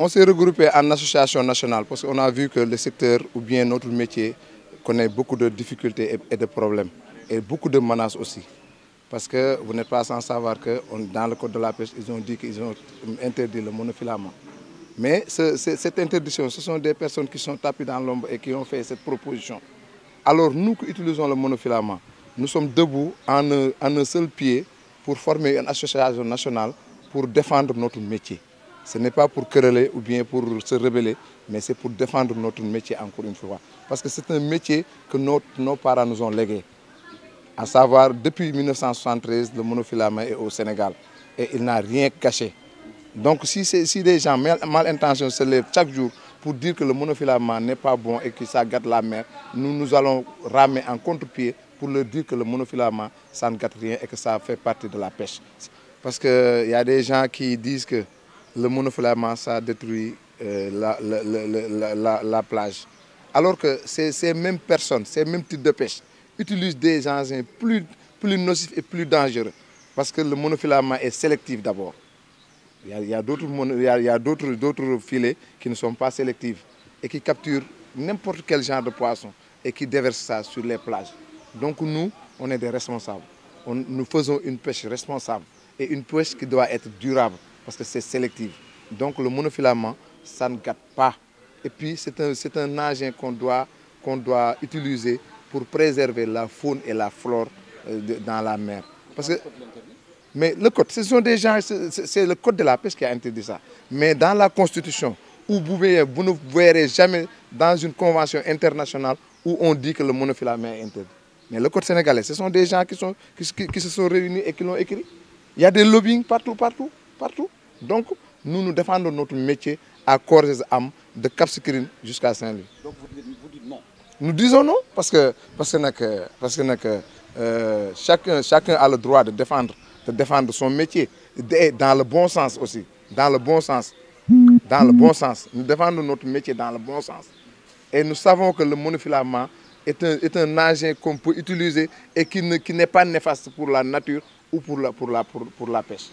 On s'est regroupé en association nationale parce qu'on a vu que le secteur ou bien notre métier connaît beaucoup de difficultés et de problèmes et beaucoup de menaces aussi. Parce que vous n'êtes pas sans savoir que dans le code de la pêche, ils ont dit qu'ils ont interdit le monofilament. Mais cette interdiction, ce sont des personnes qui sont tapées dans l'ombre et qui ont fait cette proposition. Alors nous qui utilisons le monofilament, nous sommes debout en un seul pied pour former une association nationale pour défendre notre métier. Ce n'est pas pour quereller ou bien pour se rebeller, mais c'est pour défendre notre métier encore une fois. Parce que c'est un métier que nos parents nous ont légué. À savoir, depuis 1973, le monofilament est au Sénégal et il n'a rien caché. Donc si des gens mal intentionnés se lèvent chaque jour pour dire que le monofilament n'est pas bon et que ça gâte la mer, nous allons ramer en contre-pied pour leur dire que le monofilament, ça ne gâte rien et que ça fait partie de la pêche. Parce qu'il y a des gens qui disent que le monofilament, ça détruit la plage. Alors que ces mêmes personnes, ces mêmes types de pêche utilisent des engins plus nocifs et plus dangereux. Parce que le monofilament est sélectif d'abord. Il y a d'autres filets qui ne sont pas sélectifs et qui capturent n'importe quel genre de poisson et qui déversent ça sur les plages. Donc nous, on est des responsables. Nous faisons une pêche responsable et une pêche qui doit être durable parce que c'est sélectif. Donc le monofilament, ça ne gâte pas. Et puis c'est un engin qu'on doit utiliser pour préserver la faune et la flore dans la mer. Parce que, mais le code, ce sont des gens, c'est le code de la pêche qui a interdit ça. Mais dans la Constitution, vous ne verrez jamais dans une convention internationale où on dit que le monofilament est interdit. Mais le code sénégalais, ce sont des gens qui se sont réunis et qui l'ont écrit. Il y a des lobbying partout. Donc, nous défendons notre métier à corps et âme, de Cap Skirring jusqu'à Saint-Louis. Donc vous dites non? Nous disons non parce que chacun a le droit de défendre son métier dans le bon sens aussi. Dans le bon sens. Nous défendons notre métier dans le bon sens. Et nous savons que le monofilament est un engin qu'on peut utiliser et qui n'est pas néfaste pour la nature ou pour la pêche.